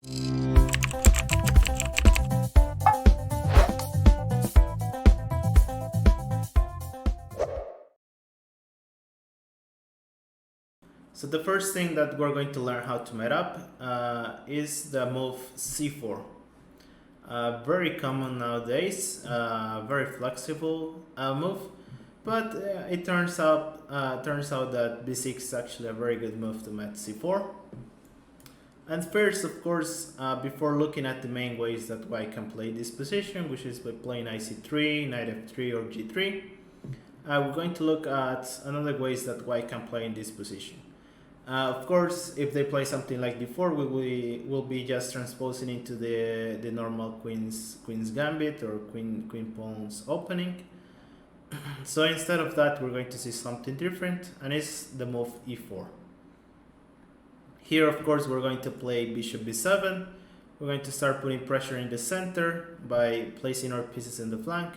So the first thing that we're going to learn how to met up is the move c4. Very common nowadays, very flexible move, but it turns out that b6 is actually a very good move to met c4. And first, of course, before looking at the main ways that white can play this position, which is by playing knight c3, knight f3, or g3, we're going to look at another ways that white can play in this position. Of course, if they play something like d4, we'll be just transposing into the normal queen's gambit or queen pawn's opening. So instead of that, we're going to see something different, and it's the move e4. Here, of course, we're going to play bishop b7. We're going to start putting pressure in the center by placing our pieces in the flank.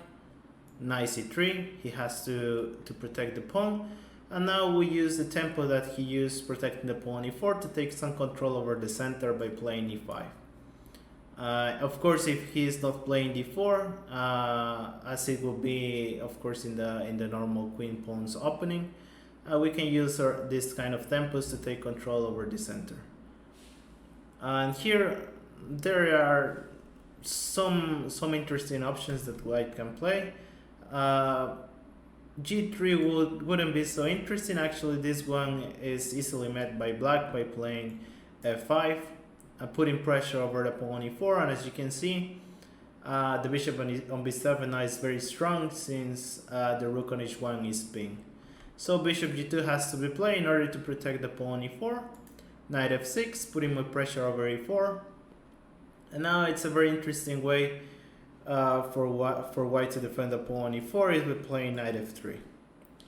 Knight c3, he has to protect the pawn. And now we use the tempo that he used protecting the pawn e4 to take some control over the center by playing e5. Of course, if he is not playing d4, as it will be, of course, in the normal queen pawn's opening, we can use this kind of tempos to take control over the center. And here there are some interesting options that white can play. G3 wouldn't be so interesting. Actually, this one is easily met by black by playing f5 and putting pressure over the pawn e4. And as you can see, the bishop on b7 now is very strong since the rook on h1 is ping. So bishop g2 has to be played in order to protect the pawn e4. Knight f6, putting more pressure over e4. And now it's a very interesting way for white to defend the pawn e4 is by playing knight f3.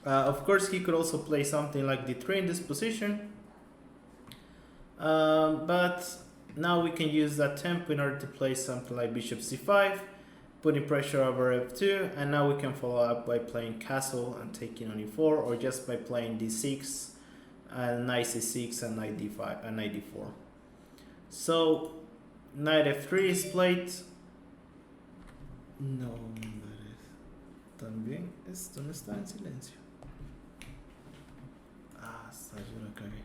Of course, he could also play something like d3 in this position, but now we can use that tempo in order to play something like bishop c5, putting pressure over f2, and now we can follow up by playing castle and taking on e4, or just by playing d6 and knight c6 and knight d5 and knight d4. So knight f3 is played. No, hombre, también esto no está en silencio. Hasta yo la cagué.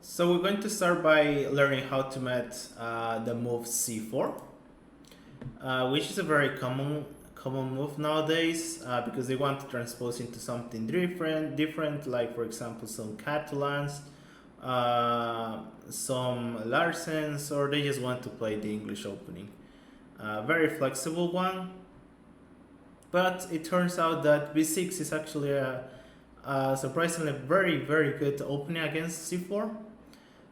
So we're going to start by learning how to met the move c4, which is a very common move nowadays because they want to transpose into something different, like for example some Catalans, some Larsens, or they just want to play the English opening. Very flexible one, but it turns out that b6 is actually a surprisingly very good opening against c4.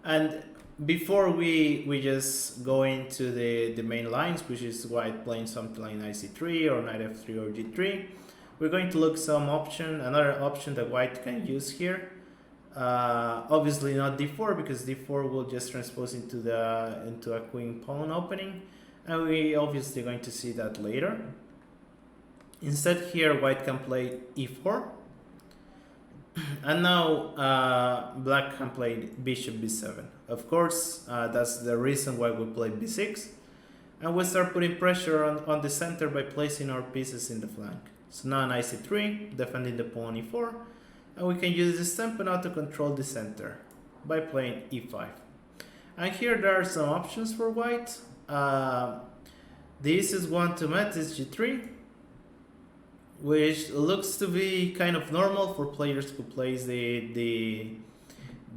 And before we just go into the main lines, which is white playing something like knight c3 or knight f3 or g3, we're going to look another option that white can use here. Obviously not d4, because d4 will just transpose into a queen pawn opening, and we obviously going to see that later. Instead, here white can play e4. And now black can play bishop b7. Of course, that's the reason why we play b6. And we start putting pressure on the center by placing our pieces in the flank. So now knight c3, defending the pawn e4. And we can use this tempo now to control the center by playing e5. And here there are some options for white. The easiest one to met is g3, which looks to be kind of normal for players who plays the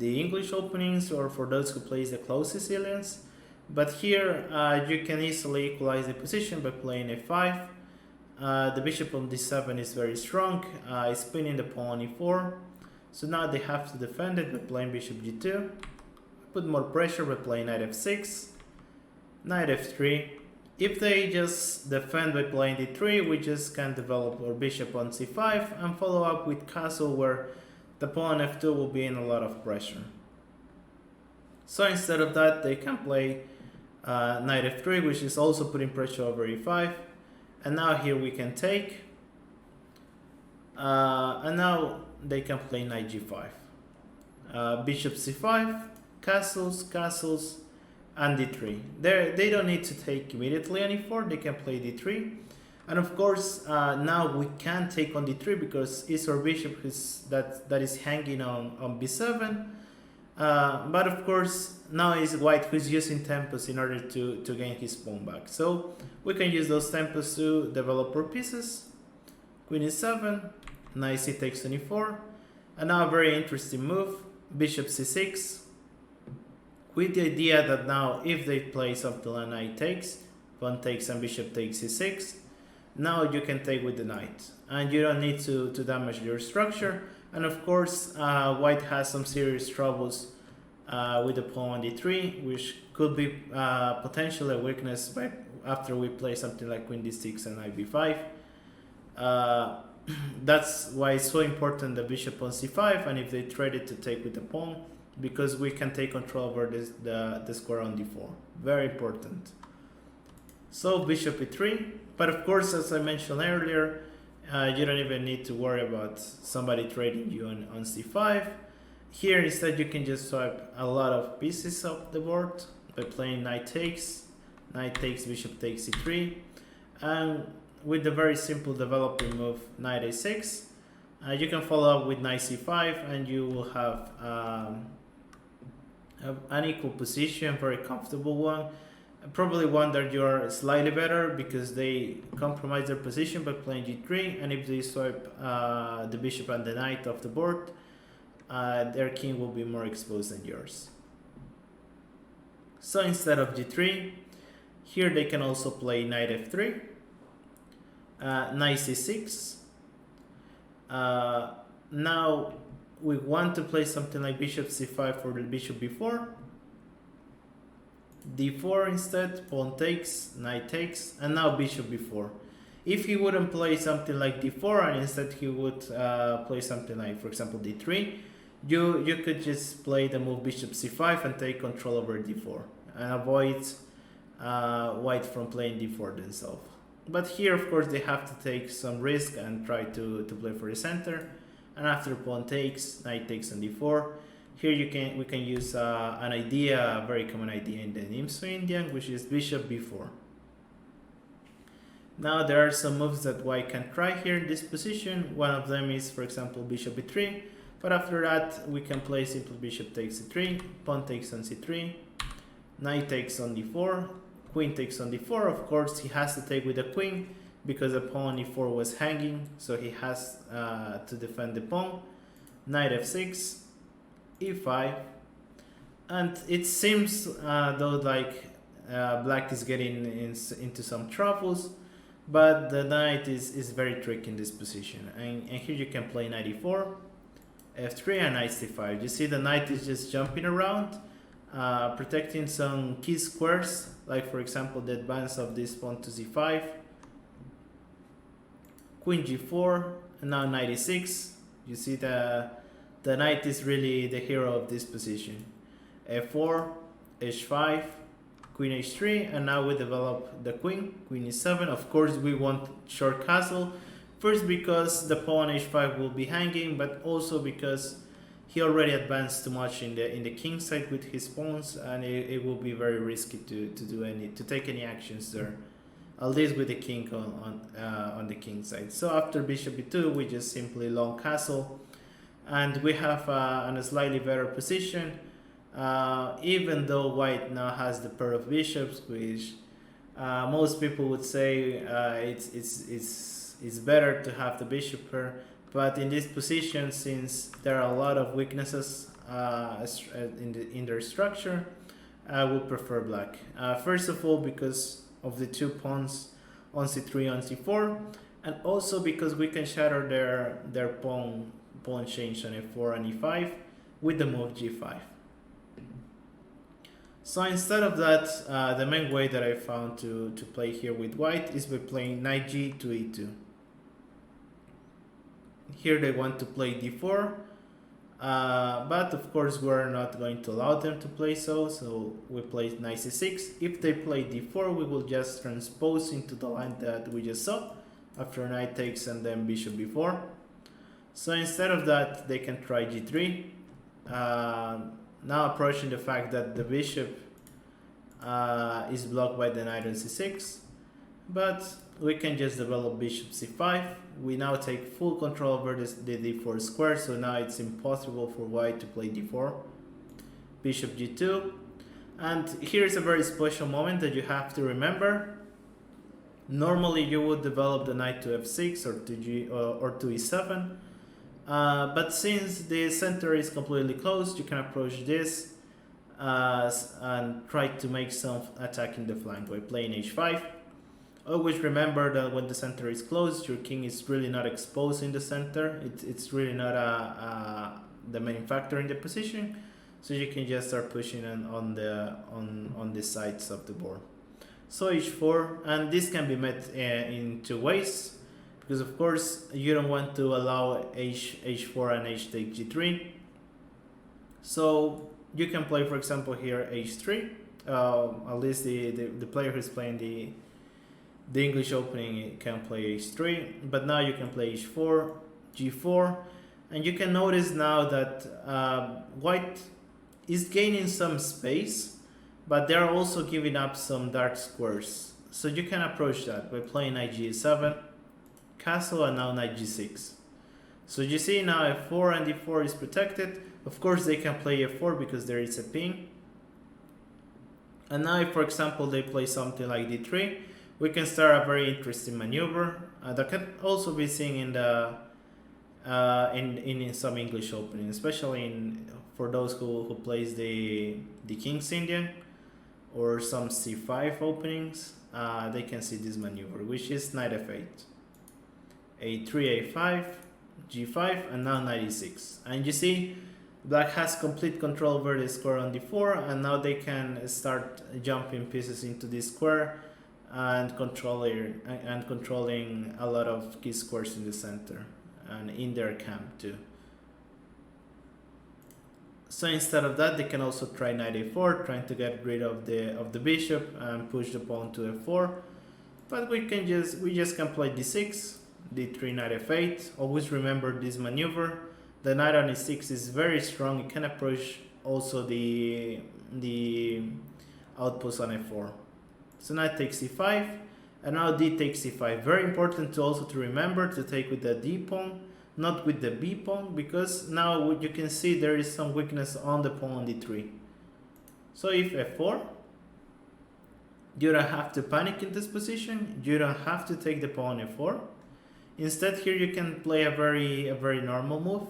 English openings, or for those who plays the closed Sicilians. But here you can easily equalize the position by playing a5. The bishop on d7 is very strong, it's pinning the pawn e4. So now they have to defend it by playing bishop g2. Put more pressure by playing knight f6, knight f3. If they just defend by playing d3, we just can develop our bishop on c5 and follow up with castle, where the pawn f2 will be in a lot of pressure. So instead of that, they can play knight f3, which is also putting pressure over e5. And now here we can take. And now they can play knight g5. Bishop c5, castles, castles, and d3. They don't need to take immediately on e4, they can play d3. And of course, now we can take on d3 because it's our bishop that is hanging on b7. But of course, now it's white who's using tempos in order to gain his pawn back. So we can use those tempos to develop our pieces. Queen e7, knight c takes on e4. And now a very interesting move, bishop c6. With the idea that now if they play something like knight takes, pawn takes and bishop takes c6, now you can take with the knight. And you don't need to damage your structure. And of course, white has some serious troubles with the pawn on d3, which could be potentially a weakness after we play something like queen d6 and knight b5. That's why it's so important the bishop on c5, and if they trade it to take with the pawn, because we can take control over the square on d4. Very important. So bishop e3, but of course, as I mentioned earlier, you don't even need to worry about somebody trading you on c5. Here instead you can just swipe a lot of pieces of the board by playing knight takes, bishop takes c3, and with the very simple developing move knight a6, you can follow up with knight c5 and you will have an equal position, very comfortable one. Probably one that you're slightly better because they compromise their position by playing g3, and if they swipe the bishop and the knight off the board, their king will be more exposed than yours. So instead of g3, here they can also play knight f3, knight c6. Now we want to play something like bishop c5 for the bishop b4. d4 instead, pawn takes, knight takes, and now bishop b4. If he wouldn't play something like d4 and instead he would play something like, for example, d3, you could just play the move bishop c5 and take control over d4 and avoid white from playing d4 themselves. But here, of course, they have to take some risk and try to play for the center. And after pawn takes, knight takes on d4. Here we can use an idea, a very common idea in the Nimzo Indian, which is bishop b4. Now there are some moves that white can try here in this position. One of them is, for example, bishop b3. But after that, we can play simply bishop takes c3, pawn takes on c3, knight takes on d4, queen takes on d4. Of course, he has to take with the queen because the pawn on e4 was hanging, so he has to defend the pawn. Knight f6, e5, and it seems though like black is getting into some troubles, but the knight is very tricky in this position, and here you can play knight e4, f3, and knight c5. You see the knight is just jumping around, protecting some key squares, like for example the advance of this pawn to c5, queen g4, and now knight e6. You see the knight is really the hero of this position. f4, h5, queen h3, and now we develop the queen e7. Of course, we want short castle, first because the pawn h5 will be hanging, but also because he already advanced too much in the king side with his pawns, and it will be very risky to take any actions there, at least with the king on the king side. So after bishop b2, we just simply long castle, and we have a slightly better position, even though white now has the pair of bishops, which most people would say it's better to have the bishop pair. But in this position, since there are a lot of weaknesses in their structure, I would prefer black. First of all, because of the two pawns on c3, on c4, and also because we can shatter their pawn change on f4 and e5 with the move g5. So instead of that, the main way that I found to play here with white is by playing knight g to e2. Here they want to play d4, But of course we're not going to allow them to play so we play knight c6. If they play d4, we will just transpose into the line that we just saw after knight takes and then bishop b4. So instead of that, they can try g3. Now approaching the fact that the bishop is blocked by the knight on c6, but we can just develop bishop c5. We now take full control over the d4 square, so now it's impossible for white to play d4. Bishop g2, and here's a very special moment that you have to remember. Normally you would develop the knight to f6 or to e7, but since the center is completely closed, you can approach this and try to make some attack in the flank by playing h5. Always remember that when the center is closed, your king is really not exposed in the center. It's really not the main factor in the position, so you can just start pushing on the sides of the board. So h4, and this can be met in two ways, because of course you don't want to allow h4 and h take g3. So you can play, for example, here h3. At least the player who's playing the English opening can play h3, but now you can play h4, g4, and you can notice now that white is gaining some space, but they're also giving up some dark squares. So you can approach that by playing knight g7, castle, and now knight g6. So you see now f4 and d4 is protected. Of course they can play f4 because there is a pin. And now if, for example, they play something like d3, we can start a very interesting maneuver that can also be seen in the in some English opening, especially for those who plays the King's Indian or some c5 openings. They can see this maneuver, which is knight f8, a3, a5, g5, and now knight e6. And you see black has complete control over the square on d4, and now they can start jumping pieces into this square and controlling a lot of key squares in the center and in their camp too. So instead of that, they can also try knight a4, trying to get rid of the bishop and push the pawn to f4. But we just can play d6, d3, knight f8. Always remember this maneuver. The knight on e6 is very strong. You can approach also the outpost on f4. So knight takes c5, and now d takes c5. Very important to also to remember to take with the d pawn, not with the b pawn, because now you can see there is some weakness on the pawn on d3. So if f4, you don't have to panic in this position. You don't have to take the pawn f4. Instead, here you can play a very normal move.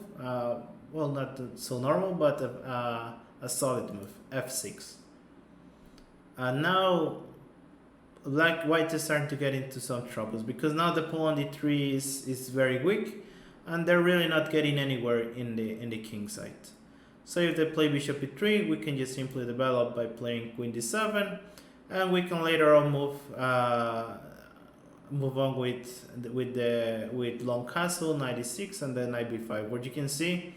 Well, not so normal, but a solid move, f6. And now white is starting to get into some troubles, because now the pawn on d3 is very weak, and they're really not getting anywhere in the king side. So if they play bishop e3, we can just simply develop by playing queen d7, and we can later on move on with long castle, knight e6, and then knight b5. What you can see,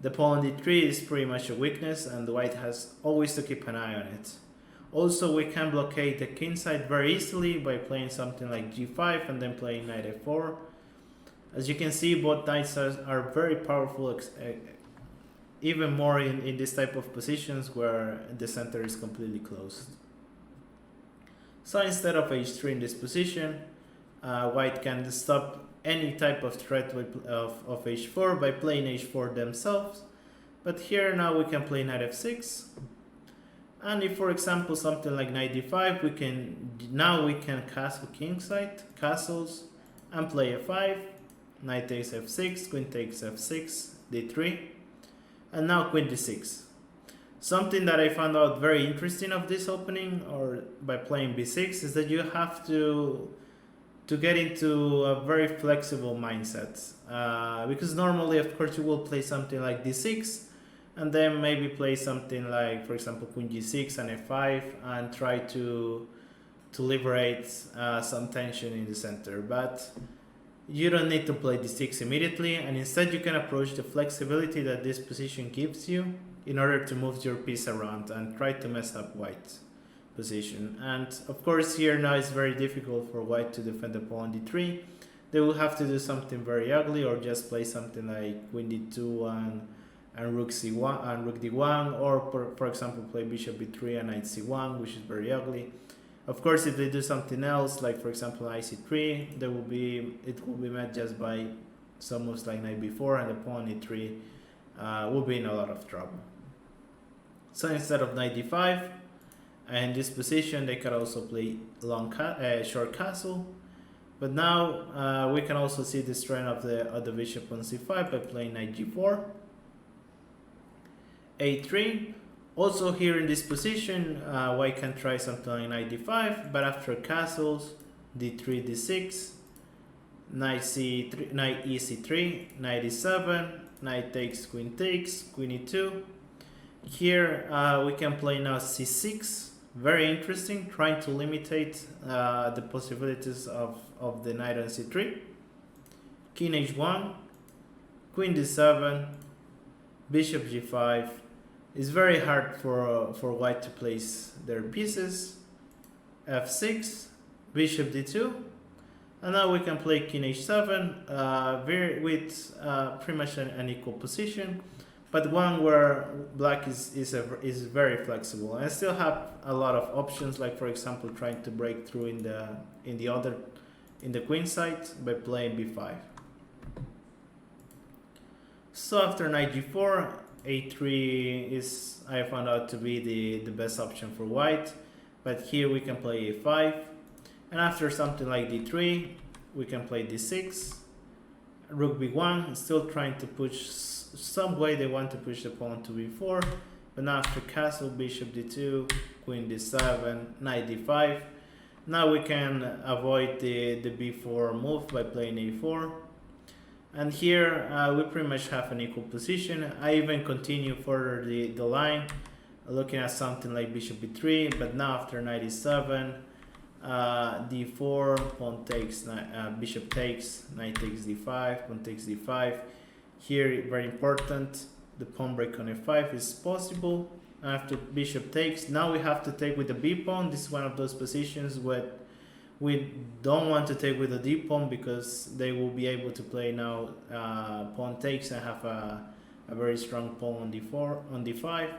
the pawn on d3 is pretty much a weakness, and white has always to keep an eye on it. Also, we can blockade the king side very easily by playing something like g5 and then playing knight f4. As you can see, both knights are very powerful, even more in this type of positions where the center is completely closed. So instead of h3 in this position, white can stop any type of threat of h4 by playing h4 themselves. But here now we can play knight f6. And if, for example, something like knight d5, we can castle kingside, castles, and play f5, knight takes f6, queen takes f6, d3, and now queen d6. Something that I found out very interesting of this opening, or by playing b6, is that you have to get into a very flexible mindset. Because normally, of course, you will play something like d6, and then maybe play something like, for example, queen g6 and f5, and try to liberate some tension in the center. But you don't need to play d6 immediately, and instead you can approach the flexibility that this position gives you in order to move your piece around and try to mess up white's position. And of course here now it's very difficult for white to defend the pawn d3. They will have to do something very ugly, or just play something like queen d2 and rook c1 and rook d1, or for example play bishop b3 and knight c1, which is very ugly. Of course, if they do something else, like for example knight c3, it will be met just by some moves like knight b4, and the pawn e3 will be in a lot of trouble. So instead of knight d5, in this position they can also play short castle. But now we can also see the strength of the bishop on c5 by playing knight g4, a3. Also here in this position, white can try something like knight d5, but after castles, d3, d6, knight c3, knight ec3, knight e7, knight takes, queen e2. Here we can play now c6. Very interesting, trying to limitate the possibilities of the knight on c3. King h1, queen d7, bishop g5. It's very hard for white to place their pieces. f6, bishop d2, and now we can play king h7 with pretty much an equal position, but one where black is very flexible and still have a lot of options, like for example trying to break through in the queen side by playing b5. So after knight g4, a3 is, I found out to be the best option for white, but here we can play a5, and after something like d3 we can play d6, rook b1, still trying to push some way. They want to push the pawn to b4, but now after castle, bishop d2, queen d7, knight d5. Now we can avoid the b4 move by playing a4. And here we pretty much have an equal position. I even continue further the line, looking at something like bishop b3, but now after knight e7, d4, pawn takes, bishop takes, knight takes d5, pawn takes d5. Here, very important, the pawn break on f5 is possible. After bishop takes, now we have to take with the b pawn. This is one of those positions where we don't want to take with the d pawn, because they will be able to play now pawn takes and have a very strong pawn on d4 on d5.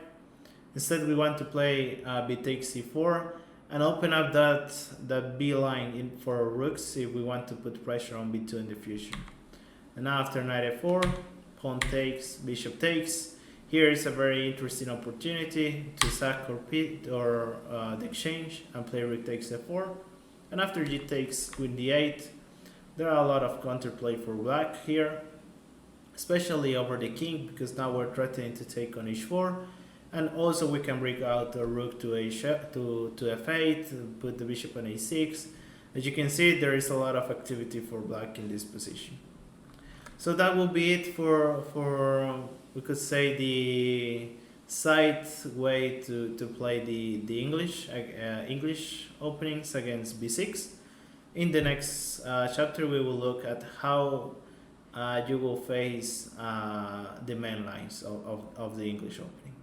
Instead we want to play b takes c4 and open up that b line for rooks if we want to put pressure on b2 in the future. And now after knight f4, pawn takes, bishop takes. Here is a very interesting opportunity to sack or pit or the exchange and play rook takes f4. And after g takes, queen d8, there are a lot of counterplay for black here, especially over the king, because now we're threatening to take on h4, and also we can bring out a rook to f8, put the bishop on a6. As you can see, there is a lot of activity for black in this position. So that will be it for we could say the side way to play the English openings against b6. In the next chapter we will look at how you will face the main lines of the English opening.